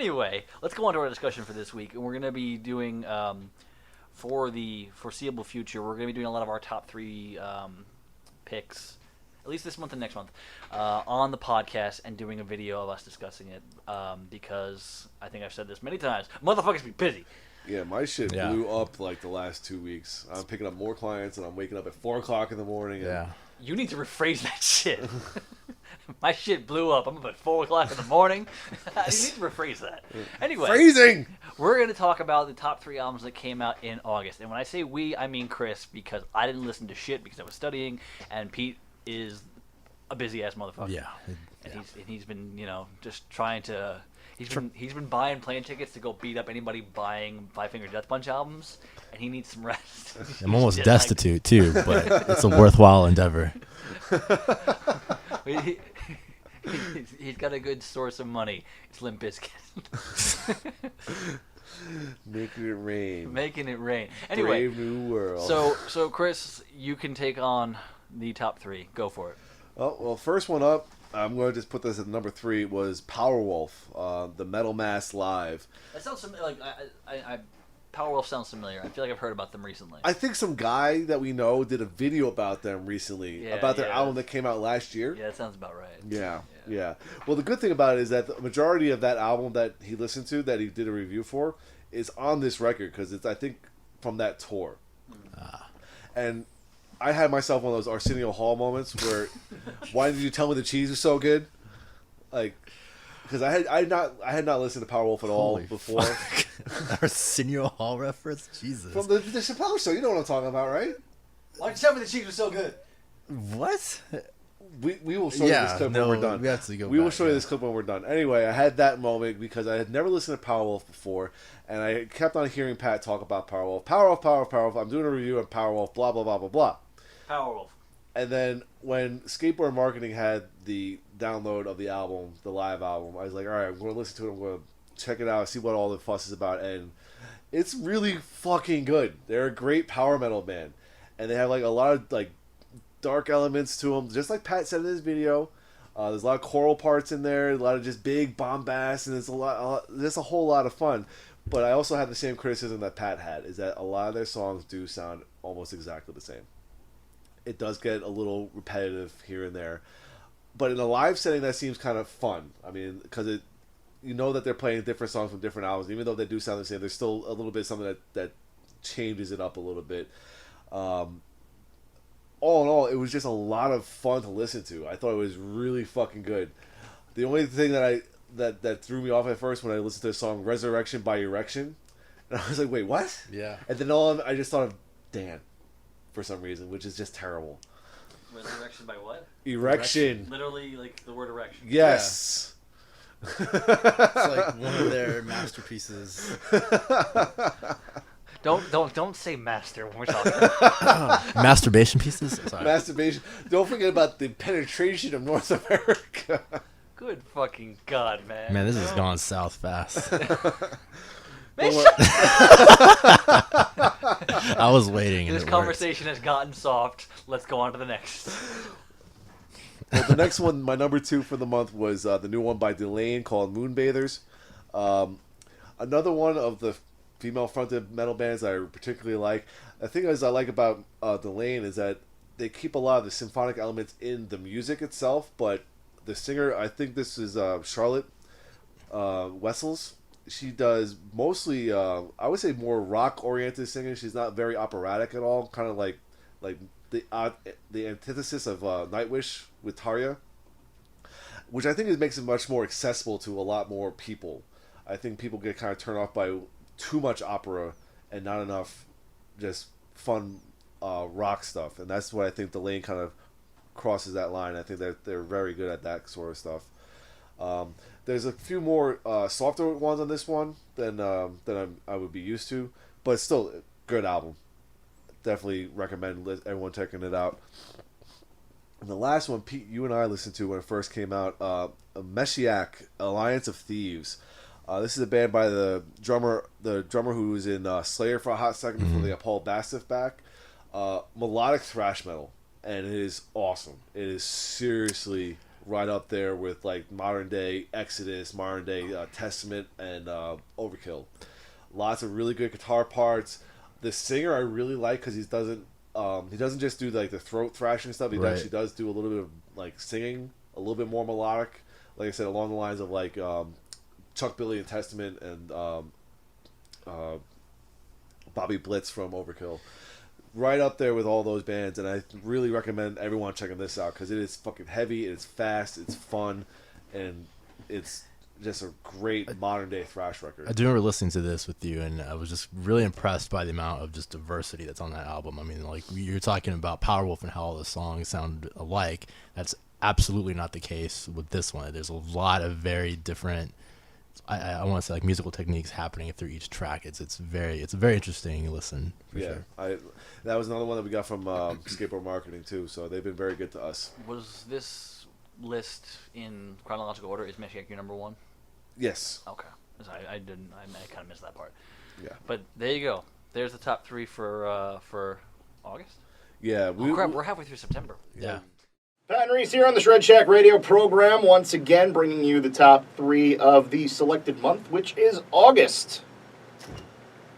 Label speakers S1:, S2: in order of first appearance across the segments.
S1: Anyway, let's go on to our discussion for this week, and we're going to be doing, for the foreseeable future, we're going to be doing a lot of our top three picks, at least this month and next month, on the podcast and doing a video of us discussing it, because I think I've said this many times, motherfuckers be busy.
S2: Yeah, my shit blew up like the last 2 weeks. I'm picking up more clients, and I'm waking up at 4 o'clock in the morning.
S3: Yeah.
S1: You need to rephrase that shit. My shit blew up. I'm up at 4 o'clock in the morning. You need to rephrase that. Anyway.
S2: Phrasing!
S1: We're going to talk about the top 3 albums that came out in August. And when I say we, I mean Chris, because I didn't listen to shit because I was studying, and Pete is a busy-ass motherfucker.
S3: Yeah.
S1: And he's been, just trying to... He's been buying plane tickets to go beat up anybody buying Five Finger Death Punch albums, and he needs some rest.
S3: I'm almost destitute, too, but it's a worthwhile endeavor.
S1: He's got a good source of money. It's Limp Bizkit.
S2: Making it rain.
S1: Making it rain. Anyway,
S2: Brave New World.
S1: So Chris, you can take on the top 3. Go for it.
S2: Oh, well, first one up, I'm going to just put this at number 3, was Powerwolf, the Metal Mass Live.
S1: That sounds like Powerwolf sounds familiar. I feel like I've heard about them recently.
S2: I think some guy that we know did a video about them recently, about their album that came out last year.
S1: Yeah, that sounds about right.
S2: Yeah. Well, the good thing about it is that the majority of that album that he listened to, that he did a review for, is on this record, because it's, I think, from that tour. And I had myself one of those Arsenio Hall moments where, why did you tell me the cheese was so good? Like, because I had not listened to Powerwolf at all before.
S3: Arsenio Hall reference? Jesus.
S2: From the Chappelle Show, you know what I'm talking about, right?
S1: Why did you tell me the cheese was so good?
S3: What?
S2: We will show you this clip when we're done.
S3: We have to go
S2: We
S3: back,
S2: will show you this clip when we're done. Anyway, I had that moment because I had never listened to Powerwolf before, and I kept on hearing Pat talk about Powerwolf. Powerwolf. I'm doing a review of Powerwolf, blah, blah, blah, blah, blah.
S1: Powerwolf.
S2: And then when Skateboard Marketing had the download of the album, the live album, I was like, all right, I'm going to listen to it. I'm going to check it out, see what all the fuss is about. And it's really fucking good. They're a great power metal band. And they have like a lot of like dark elements to them, just like Pat said in his video. There's a lot of choral parts in there, a lot of just big bombast, and there's a whole lot of fun. But I also had the same criticism that Pat had, is that a lot of their songs do sound almost exactly the same. It does get a little repetitive here and there, but in a live setting that seems kind of fun. I mean, because you know that they're playing different songs from different albums, even though they do sound the same. There's still a little bit something that changes it up a little bit. All in all, it was just a lot of fun to listen to. I thought it was really fucking good. The only thing that threw me off at first when I listened to the song "Resurrection" by Erection, and I was like, "Wait, what?"
S3: Yeah.
S2: And then I just thought of Dan, for some reason, which is just terrible.
S1: Resurrection by what?
S2: Erection.
S1: Literally, like the word erection.
S2: Yes.
S3: It's like one of their masterpieces.
S1: Don't say master when we're talking.
S3: Masturbation pieces? Sorry.
S2: Masturbation. Don't forget about the penetration of North America.
S1: Good fucking God, man.
S3: Man, this has gone south fast.
S1: Man,
S3: I was waiting.
S1: this conversation has gotten soft. Let's go on to the next.
S2: Well, the next one, my number 2 for the month, was the new one by Delain called Moonbathers. Another one of the female-fronted metal bands I particularly like. The thing I like about Delain is that they keep a lot of the symphonic elements in the music itself, but the singer, I think this is Charlotte Wessels. She does mostly, I would say, more rock-oriented singing. She's not very operatic at all, kind of like the antithesis of Nightwish with Tarja, which I think makes it much more accessible to a lot more people. I think people get kind of turned off by too much opera and not enough just fun rock stuff, and that's what I think Delain kind of crosses that line. I think that they're very good at that sort of stuff. There's a few more softer ones on this one than I would be used to, but still good album. Definitely recommend everyone checking it out. And the last one, Pete, you and I listened to when it first came out, Meshiach, Alliance of Thieves. This is a band by the drummer who was in Slayer for a hot second before they got Paul Bastard back. Melodic thrash metal, and it is awesome. It is seriously right up there with like modern day Exodus, modern day Testament, and Overkill. Lots of really good guitar parts. The singer I really like because he doesn't just do like the throat thrashing stuff. He
S4: Right.
S2: actually does do a little bit of like singing, a little bit more melodic. Like I said, along the lines of like Chuck Billy and Testament and Bobby Blitz from Overkill. Right up there with all those bands, and I really recommend everyone checking this out because it is fucking heavy, it's fast, it's fun, and it's just a great modern day thrash record.
S4: I do remember listening to this with you, and I was just really impressed by the amount of just diversity that's on that album. I mean, like, you're talking about Powerwolf and how all the songs sound alike. That's absolutely not the case with this one. There's a lot of very different, I want to say, like, musical techniques happening through each track. It's a very interesting listen, for sure.
S2: That was another one that we got from Skateboard Marketing too, so they've been very good to us.
S1: Was this list in chronological order? Is Meshiak your number one?
S2: Yes.
S1: Okay. 'Cause I didn't. I kind of missed that part.
S2: Yeah.
S1: But there you go. There's the top 3 for August.
S2: Yeah.
S1: Oh crap! We're halfway through September.
S4: Yeah.
S5: Pat and Reese here on the Shred Shack radio program, once again bringing you the top 3 of the selected month, which is August.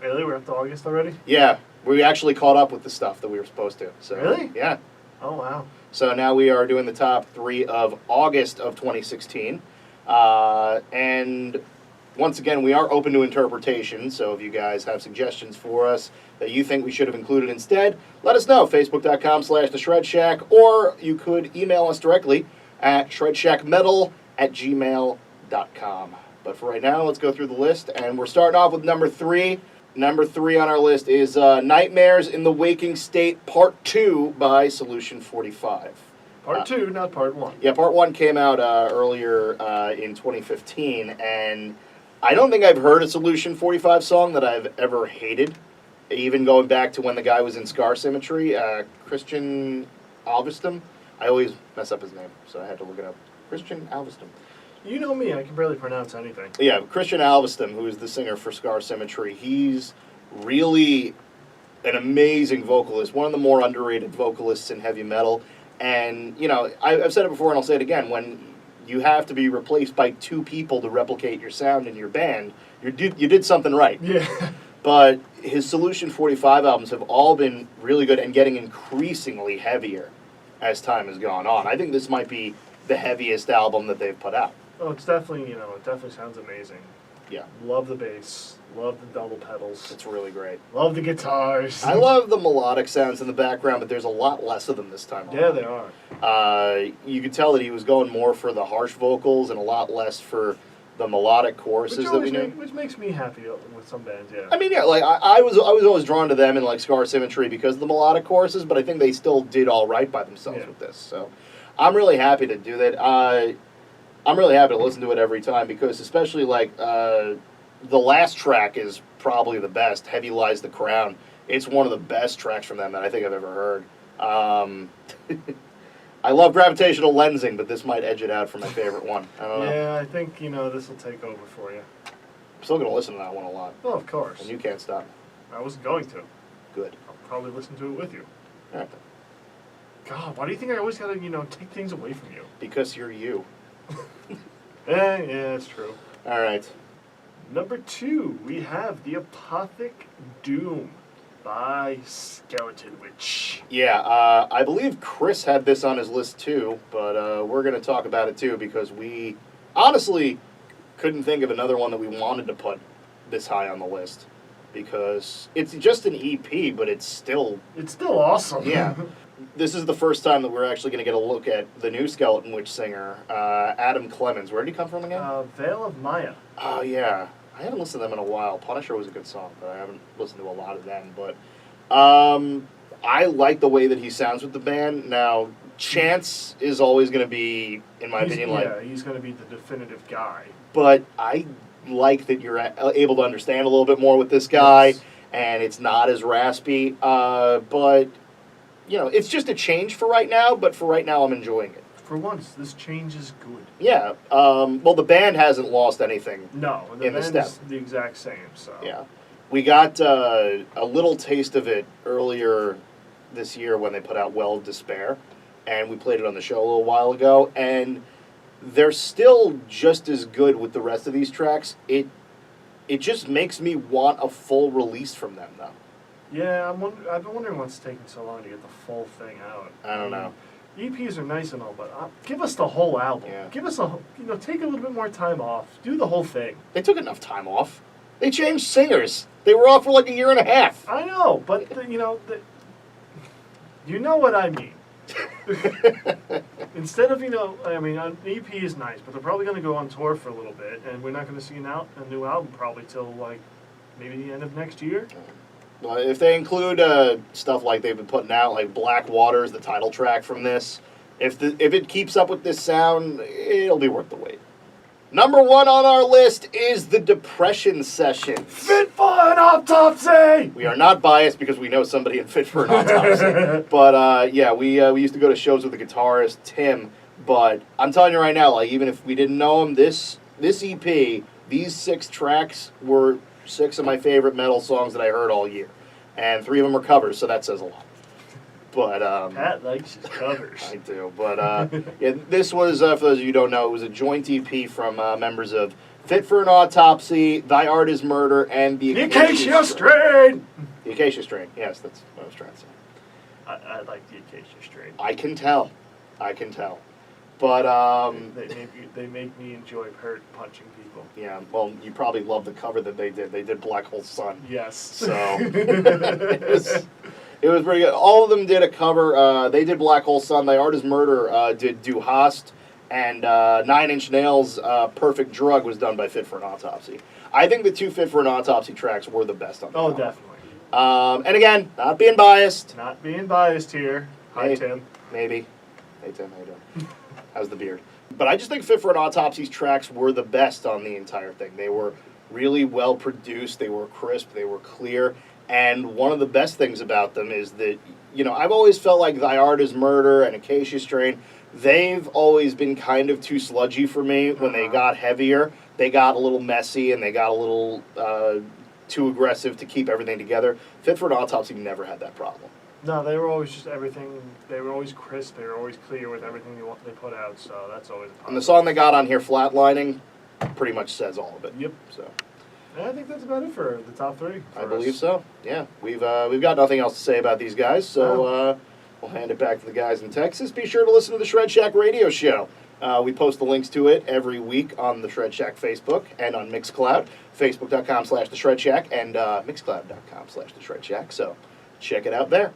S6: Really? We're up to August already?
S5: Yeah, we actually caught up with the stuff that we were supposed to. So,
S6: Really?
S5: Yeah.
S6: Oh, wow.
S5: So now we are doing the top 3 of August of 2016. And once again, we are open to interpretation, so if you guys have suggestions for us that you think we should have included instead, let us know. Facebook.com/The Shred Shack, or you could email us directly at shredshackmetal@gmail.com. But for right now, let's go through the list, and we're starting off with number 3. Number 3 on our list is Nightmares in the Waking State Part 2 by Solution 45.
S6: Part 2, not Part 1.
S5: Yeah, Part 1 came out earlier in 2015, and I don't think I've heard a Solution 45 song that I've ever hated, even going back to when the guy was in Scar Symmetry, Christian Alvestam. I always mess up his name, so I had to look it up. Christian Alvestam.
S6: You know me, I can barely pronounce anything.
S5: Yeah, Christian Alvestam, who is the singer for Scar Symmetry, he's really an amazing vocalist, one of the more underrated vocalists in heavy metal. And, you know, I've said it before and I'll say it again, when you have to be replaced by 2 people to replicate your sound in your band, you did something right.
S6: Yeah.
S5: But his Solution 45 albums have all been really good and getting increasingly heavier as time has gone on. I think this might be the heaviest album that they've put out.
S6: Oh, it's definitely, it definitely sounds amazing.
S5: Yeah.
S6: Love the bass. Love the double pedals.
S5: It's really great.
S6: Love the guitars.
S5: I love the melodic sounds in the background, but there's a lot less of them this time around.
S6: Yeah, they are.
S5: You could tell that he was going more for the harsh vocals and a lot less for the melodic choruses that we knew.
S6: Which makes me happy with some bands, yeah.
S5: I mean, yeah, like I was always drawn to them in like Scar Symmetry because of the melodic choruses, but I think they still did all right by themselves with this. So I'm really happy to do that. I'm really happy to listen to it every time because especially like the last track is probably the best, Heavy Lies the Crown. It's one of the best tracks from them that I think I've ever heard. I love Gravitational Lensing, but this might edge it out for my favorite one. I don't know.
S6: Yeah, I think, this will take over for you.
S5: I'm still going to listen to that one a lot.
S6: Well, of course.
S5: And you can't stop.
S6: I wasn't going to.
S5: Good.
S6: I'll probably listen to it with you.
S5: All right, then.
S6: God, why do you think I always gotta, take things away from you?
S5: Because you're you.
S6: Yeah, that's true.
S5: All right.
S6: Number 2, we have The Apothic Doom by Skeleton Witch.
S5: Yeah, I believe Chris had this on his list too, but we're going to talk about it too because we honestly couldn't think of another one that we wanted to put this high on the list because it's just an EP, but it's still
S6: awesome.
S5: Yeah. This is the first time that we're actually going to get a look at the new Skeleton Witch singer, Adam Clemens. Where did he come from again?
S6: Veil of Maya.
S5: Oh, yeah. I haven't listened to them in a while. Punisher was a good song, but I haven't listened to a lot of them. But I like the way that he sounds with the band. Now, Chance is always going to be, in my opinion,
S6: he's going to be the definitive guy.
S5: But I like that you're able to understand a little bit more with this guy,
S6: yes.
S5: And it's not as raspy. But, it's just a change for right now, but for right now I'm enjoying it.
S6: For once, this change is good.
S5: Yeah. Well, the band hasn't lost anything.
S6: No, the
S5: in the
S6: band
S5: step.
S6: is the exact same. So
S5: Yeah. We got a little taste of it earlier this year when they put out Well of Despair, and we played it on the show a little while ago, and they're still just as good with the rest of these tracks. It just makes me want a full release from them, though.
S6: Yeah, I've been wondering what's taking so long to get the full thing out.
S5: I don't know.
S6: EPs are nice and all, but give us the whole album.
S5: Yeah.
S6: Give us take a little bit more time off. Do the whole thing.
S5: They took enough time off. They changed singers. They were off for like a year and a half.
S6: I know, but you know what I mean. Instead of an EP is nice, but they're probably going to go on tour for a little bit, and we're not going to see a new album probably till like maybe the end of next year.
S5: Well, if they include stuff like they've been putting out, like Black Water is the title track from this, if it keeps up with this sound, it'll be worth the wait. Number 1 on our list is the Depression Sessions.
S6: Fit for an autopsy!
S5: We are not biased because we know somebody in Fit for an Autopsy. But we used to go to shows with the guitarist Tim. But I'm telling you right now, like even if we didn't know him, this EP, these 6 tracks were 6 of my favorite metal songs that I heard all year, and 3 of them are covers, so that says a lot. But
S6: Pat likes his covers.
S5: I do. But this was, for those of you who don't know, it was a joint EP from members of Fit for an Autopsy, Thy Art Is Murder, and the
S6: Acacia Strain!
S5: The Acacia Strain. Yes, that's what I was trying to say.
S6: I like the Acacia Strain.
S5: I can tell. But
S6: They make me enjoy punching people.
S5: yeah, well, you probably love the cover that they did. They did Black Hole Sun.
S6: Yes.
S5: So it was pretty good. All of them did a cover. They did Black Hole Sun. Thy Art Is Murder did Du Hast. And 9 Inch Nails' Perfect Drug was done by Fit for an Autopsy. I think the 2 Fit for an Autopsy tracks were the best on the album.
S6: Definitely.
S5: And again, not being biased.
S6: Not being biased here. Hi,
S5: Hey.
S6: Tim.
S5: Maybe. Hey, Tim, how you doing? How's the beard? But I just think Fit for an Autopsy's tracks were the best on the entire thing. They were really well produced. They were crisp. They were clear. And one of the best things about them is that, I've always felt like Thy Art Is Murder and Acacia Strain, they've always been kind of too sludgy for me when they got heavier. They got a little messy and they got a little too aggressive to keep everything together. Fit for an Autopsy never had that problem.
S6: No, they were always just everything. They were always crisp. They were always clear with everything they put out. So that's always a positive.
S5: And the song they got on here, Flatlining, pretty much says all of it.
S6: Yep.
S5: So
S6: And I think that's about it for the top 3.
S5: I believe so. Yeah, we've got nothing else to say about these guys. So we'll hand it back to the guys in Texas. Be sure to listen to the Shred Shack radio show. We post the links to it every week on the Shred Shack Facebook and on Mixcloud, facebook.com/the Shred Shack and mixcloud.com/the Shred Shack. So check it out there.